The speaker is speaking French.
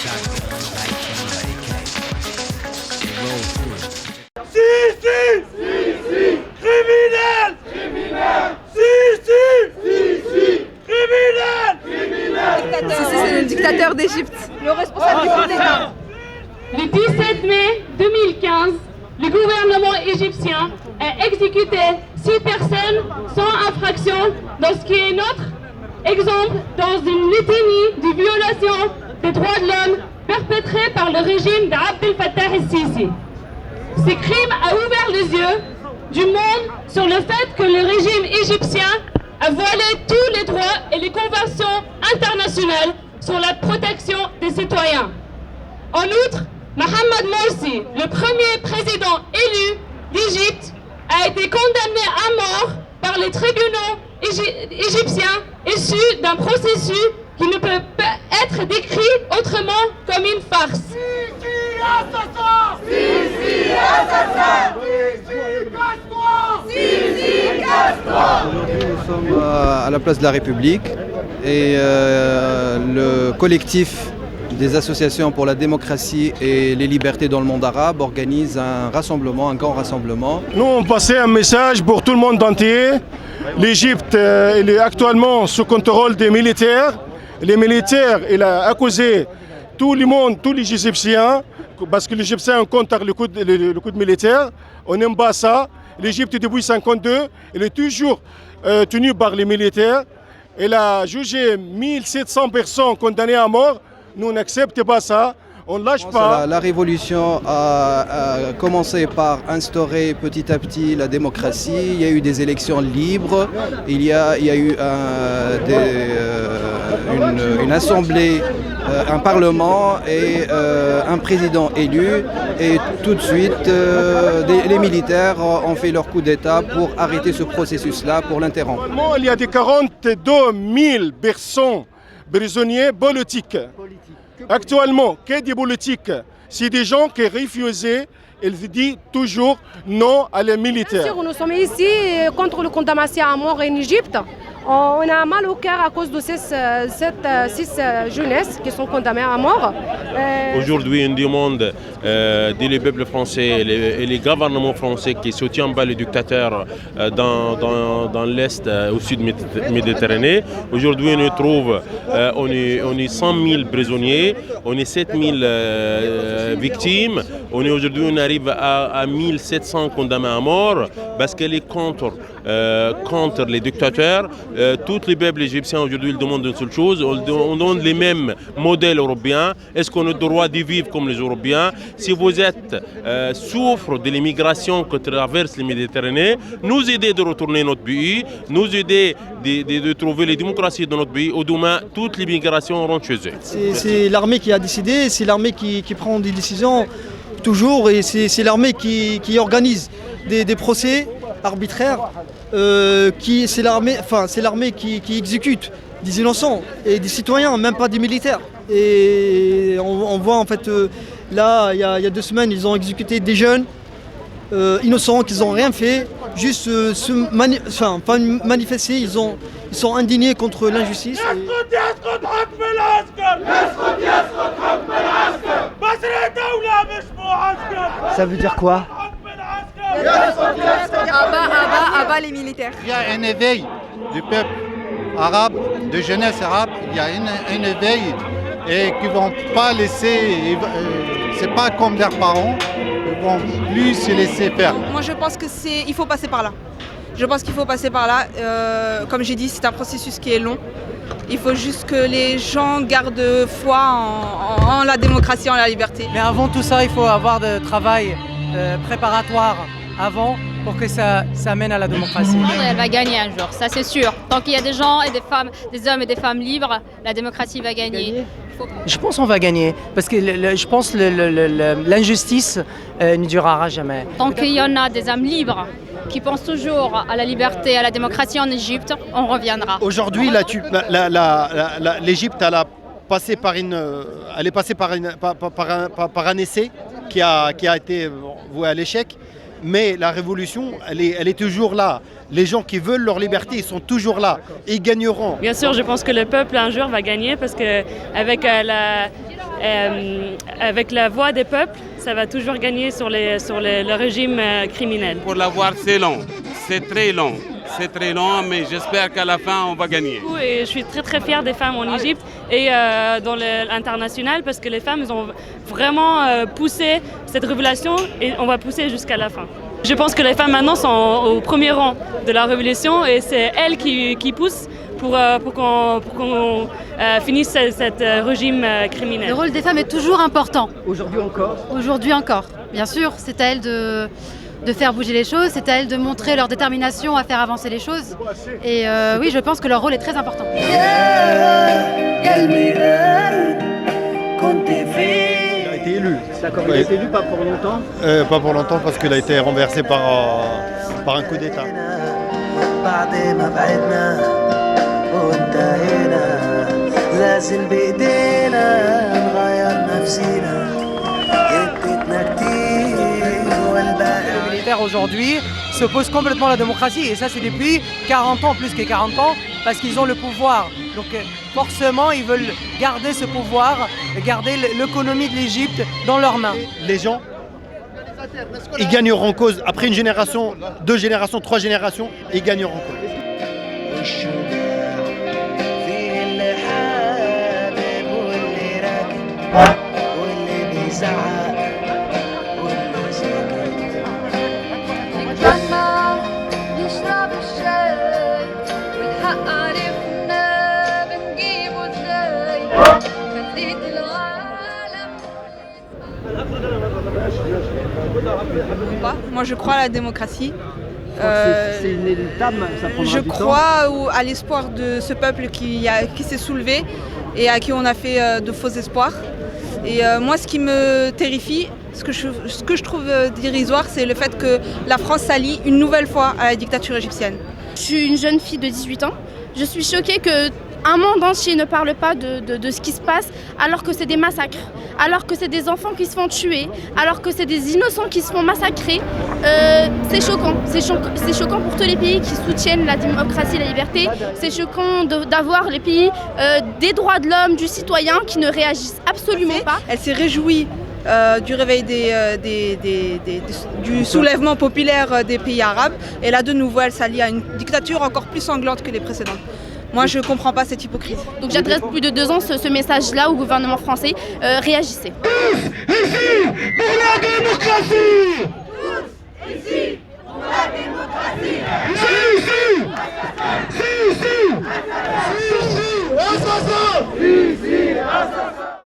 shotgun, light chain, AK. It rolled through. Si, criminel, si, criminel. Sisi, c'est le dictateur d'Égypte, le responsable du coup d'État. Le 17 mai 2015, le gouvernement égyptien a exécuté 6 personnes sans infraction dans ce qui est notre exemple dans une litanie de violations des droits de l'homme perpétrées par le régime d'Abdel Fattah el-Sisi. Ces crimes ont ouvert les yeux du monde sur le fait que le régime égyptien a voilé tous les droits et les conventions internationales sur la protection des citoyens. En outre, Mohamed Morsi, le premier président élu d'Égypte, a été condamné à mort par les tribunaux égyptiens issus d'un processus qui ne peut pas être décrit autrement comme une farce. Aujourd'hui, nous sommes à la place de la République et le collectif des associations pour la démocratie et les libertés dans le monde arabe organise un rassemblement, un grand rassemblement. Nous, on passait un message pour tout le monde entier. L'Égypte elle est actuellement sous contrôle des militaires. Les militaires, il a accusé tout le monde, tous les Égyptiens, parce que les Égyptiens contre le coup de militaire. On n'aime pas ça. L'Égypte, depuis 1952, elle est toujours tenue par les militaires. Elle a jugé 1700 personnes condamnées à mort. Nous, on n'accepte pas ça. On ne lâche pas. La révolution a commencé par instaurer petit à petit la démocratie. Il y a eu des élections libres. Il y a eu une assemblée, un parlement et un président élu. Et tout de suite, les militaires ont fait leur coup d'État pour arrêter ce processus-là, pour l'interrompre. Il y a des 42 000 personnes prisonniers politiques. Actuellement, que des politiques, c'est des gens qui refusaient, ils disent toujours non à les militaires. Bien sûr, nous sommes ici contre le condamnation à mort en Égypte. On a mal au cœur à cause de ces 6 jeunesses qui sont condamnées à mort. Aujourd'hui, on demande des peuples français et les gouvernements français qui soutiennent pas le dictateur dans l'Est, au sud Méditerranée. Aujourd'hui, on trouve, on est 100 000 prisonniers, on est 7 000 victimes. Aujourd'hui, on arrive à 1700 condamnés à mort parce qu'elle est contre les dictateurs. Tous les peuples égyptiens aujourd'hui ils demandent une seule chose, on demande les mêmes modèles européens. Est-ce qu'on a le droit de vivre comme les Européens? Si vous êtes souffre de l'immigration qui traverse la Méditerranée, nous aider de retourner notre pays, nous aider de trouver les démocraties dans notre pays. Au demain, toutes les migrations rentrent chez eux. C'est l'armée qui a décidé, c'est l'armée qui prend des décisions toujours, et c'est l'armée qui organise des procès arbitraires. C'est l'armée qui exécute des innocents et des citoyens, même pas des militaires. Et on voit en fait, là, il y a 2 semaines, ils ont exécuté des jeunes innocents qui n'ont rien fait, juste manifester, ils sont indignés contre l'injustice. Ça veut dire quoi? Abat les militaires. Il y a un éveil du peuple arabe, de jeunesse arabe, il y a un éveil et qui ne vont pas laisser, c'est pas comme leurs parents, ils vont plus se laisser faire. Moi je pense qu'il faut passer par là. Je pense qu'il faut passer par là. Comme j'ai dit, c'est un processus qui est long. Il faut juste que les gens gardent foi en la démocratie, en la liberté. Mais avant tout ça, il faut avoir de travail préparatoire avant pour que ça mène à la démocratie. Elle va gagner un jour, ça c'est sûr. Tant qu'il y a des gens et des femmes, des hommes et des femmes libres, la démocratie va gagner. Je pense qu'on va gagner parce que je pense que l'injustice ne durera jamais. Tant qu'il y en a des hommes libres qui pensent toujours à la liberté, à la démocratie en Égypte, on reviendra. Aujourd'hui, l'Égypte elle est passée par un essai qui a été voué à l'échec. Mais la révolution, elle est toujours là. Les gens qui veulent leur liberté, ils sont toujours là. Et ils gagneront. Bien sûr, je pense que le peuple un jour va gagner parce qu'avec Avec la voix des peuples, ça va toujours gagner sur le régime criminel. Pour l'avoir, c'est long, c'est très long. C'est très long, mais j'espère qu'à la fin, on va gagner. Et je suis très très fière des femmes en Égypte et dans l'international parce que les femmes ont vraiment poussé cette révolution et on va pousser jusqu'à la fin. Je pense que les femmes maintenant sont au premier rang de la révolution et c'est elles qui poussent pour qu'on finisse ce régime criminel. Le rôle des femmes est toujours important. Aujourd'hui encore. Aujourd'hui encore, bien sûr. C'est à elles de faire bouger les choses, c'est à elles de montrer leur détermination à faire avancer les choses. Et oui, je pense que leur rôle est très important. Il a été élu. D'accord, il a été élu pas pour longtemps. Pas pour longtemps parce qu'il a été renversé par un coup d'État. Les militaires aujourd'hui s'opposent complètement à la démocratie et ça c'est depuis 40 ans, plus que 40 ans, parce qu'ils ont le pouvoir. Donc forcément ils veulent garder ce pouvoir, garder l'économie de l'Égypte dans leurs mains. Les gens, ils gagneront cause après une génération, 2 générations, 3 générations, ils gagneront cause. Moi je crois à la démocratie. C'est une étape, ça prendra Je du temps. crois à l'espoir de ce peuple qui s'est soulevé et à qui on a fait de faux espoirs. Et moi ce qui me terrifie, ce que je trouve dérisoire, c'est le fait que la France s'allie une nouvelle fois à la dictature égyptienne. Je suis une jeune fille de 18 ans. Je suis choquée qu'un monde entier ne parle pas de ce qui se passe alors que c'est des massacres, alors que c'est des enfants qui se font tuer, alors que c'est des innocents qui se font massacrer. C'est choquant. C'est choquant pour tous les pays qui soutiennent la démocratie et la liberté. C'est choquant d'avoir les pays des droits de l'homme, du citoyen qui ne réagissent absolument pas. Elle s'est réjouie du réveil du soulèvement populaire des pays arabes. Et là, de nouveau, elle s'allie à une dictature encore plus sanglante que les précédentes. Moi, je ne comprends pas cette hypocrisie. Donc j'adresse plus de 2 ans ce message-là au gouvernement français. Réagissez. Ici, pour la démocratie! Ici, pour la démocratie! Ici, assassin! Ici, assassin!